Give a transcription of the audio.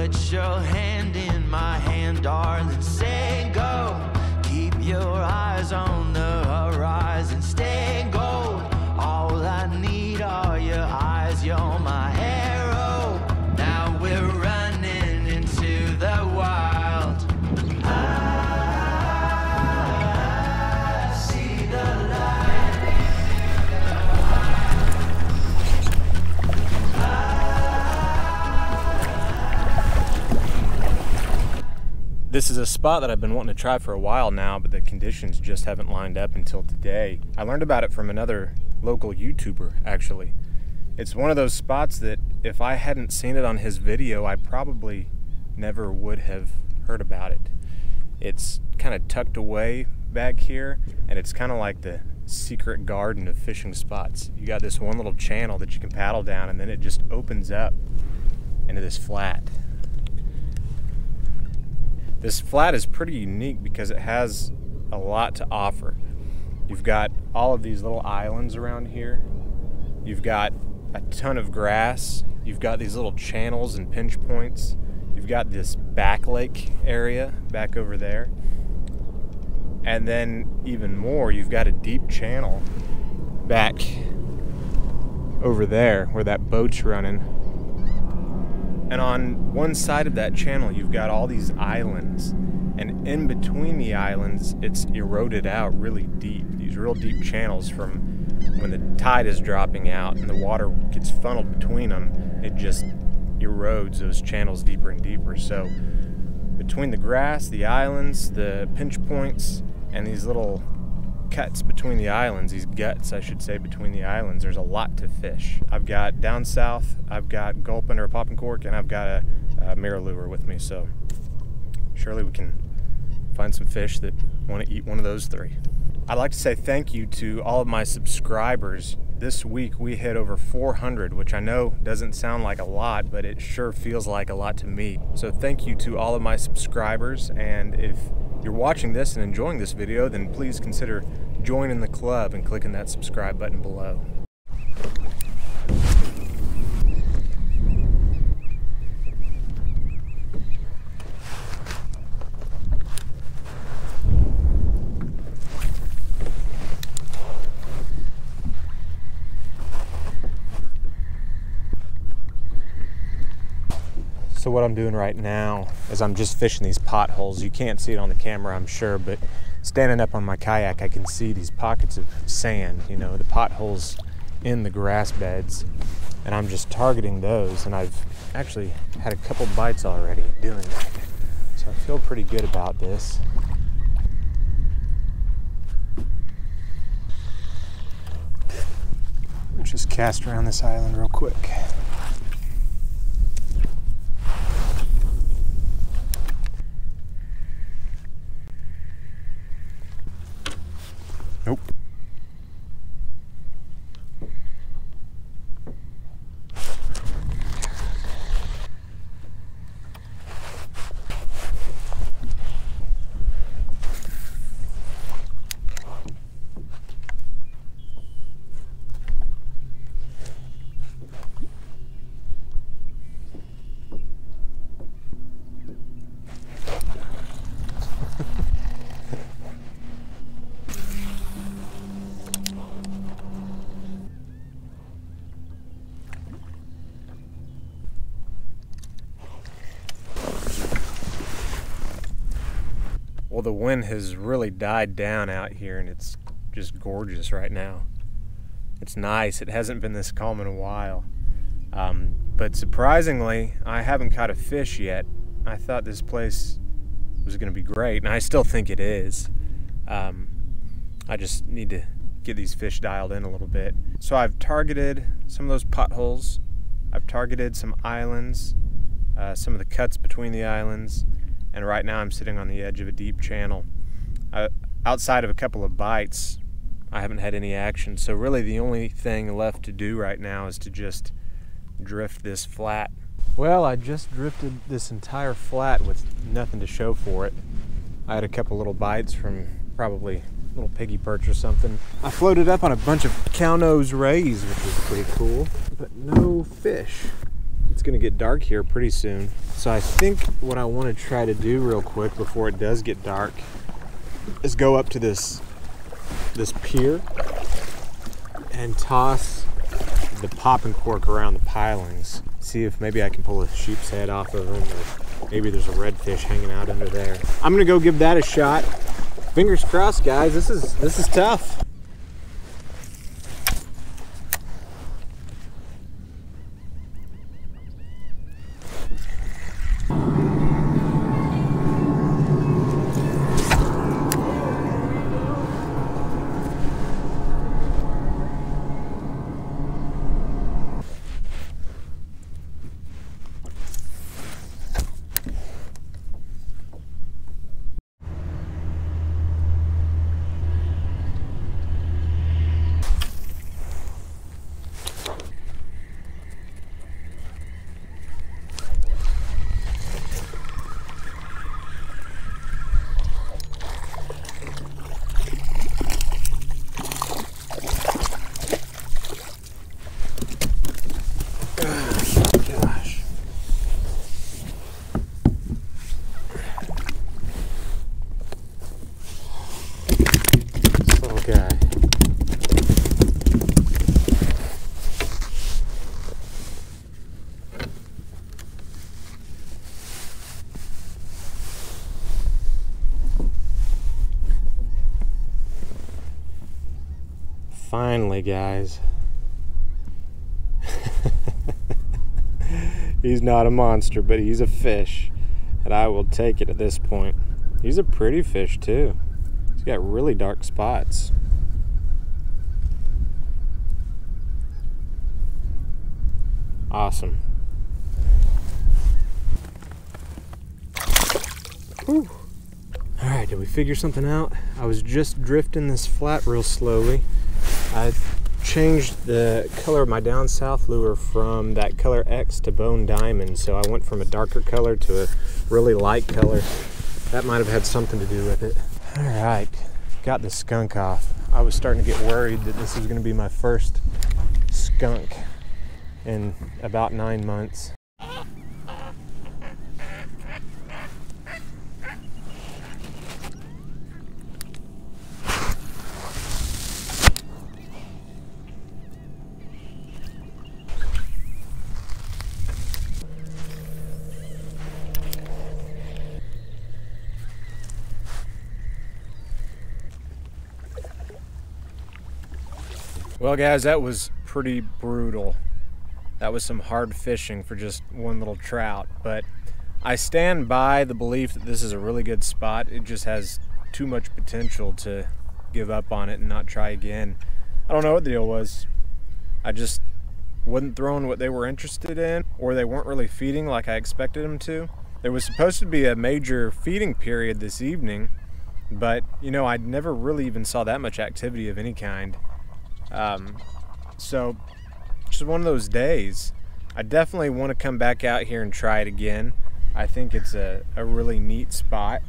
put your hand in my hand, darling, say go. Keep your eyes on the horizon, stay gold. All I need are your eyes, you're my arrow. Now we're running into the wild. I see the light. This is a spot that I've been wanting to try for a while now, but the conditions just haven't lined up until today. I learned about it from another local YouTuber, actually. It's one of those spots that if I hadn't seen it on his video, I probably never would have heard about it. It's kind of tucked away back here, and it's kind of like the secret garden of fishing spots. You got this one little channel that you can paddle down, and then it just opens up into this flat. This flat is pretty unique because it has a lot to offer. You've got all of these little islands around here. You've got a ton of grass. You've got these little channels and pinch points. You've got this back lake area back over there. And then even more, you've got a deep channel back over there where that boat's running. And on one side of that channel, you've got all these islands. And in between the islands, it's eroded out really deep. These real deep channels from when the tide is dropping out and the water gets funneled between them, it just erodes those channels deeper and deeper. So between the grass, the islands, the pinch points, and these little cuts between the islands, these guts, I should say, between the islands, there's a lot to fish. I've got down south, I've got gulping or a popping cork, and I've got a mirror lure with me, so surely we can find some fish that want to eat one of those three. I'd like to say thank you to all of my subscribers. This week we hit over 400, which I know doesn't sound like a lot, but it sure feels like a lot to me. So thank you to all of my subscribers, and if you're watching this and enjoying this video, then please consider joining the club and clicking that subscribe button below. So what I'm doing right now is I'm just fishing these potholes. You can't see it on the camera, I'm sure, but standing up on my kayak, I can see these pockets of sand, you know, the potholes in the grass beds, and I'm just targeting those, and I've actually had a couple bites already doing that. So I feel pretty good about this. Let's just cast around this island real quick. Nope. Well, the wind has really died down out here, and it's just gorgeous right now. It's nice. It hasn't been this calm in a while. But surprisingly, I haven't caught a fish yet. I thought this place was going to be great, and I still think it is. I just need to get these fish dialed in a little bit. So I've targeted some of those potholes. I've targeted some islands, some of the cuts between the islands. And right now I'm sitting on the edge of a deep channel. Outside of a couple of bites, I haven't had any action. So really the only thing left to do right now is to just drift this flat. Well, I just drifted this entire flat with nothing to show for it. I had a couple little bites from probably a little piggy perch or something. I floated up on a bunch of cow nose rays, which was pretty cool, but no fish. It's gonna get dark here pretty soon. So I think what I wanna try to do real quick before it does get dark is go up to this pier and toss the popping cork around the pilings. See if maybe I can pull a sheep's head off of them, or maybe there's a redfish hanging out under there. I'm gonna go give that a shot. Fingers crossed, guys. This is tough. Finally, guys. He's not a monster, but he's a fish, and I will take it at this point. He's a pretty fish too. He's got really dark spots. Awesome. Whew. All right, did we figure something out? I was just drifting this flat real slowly. I changed the color of my down south lure from that color X to bone diamond, so I went from a darker color to a really light color. That might have had something to do with it. All right, got the skunk off. I was starting to get worried that this was going to be my first skunk in about 9 months. Well, guys, that was pretty brutal. That was some hard fishing for just one little trout, but I stand by the belief that this is a really good spot. It just has too much potential to give up on it and not try again. I don't know what the deal was. I just wasn't throwing what they were interested in, or they weren't really feeding like I expected them to. There was supposed to be a major feeding period this evening, but you know, I never really even saw that much activity of any kind. So just one of those days. I definitely want to come back out here and try it again. I think it's a really neat spot.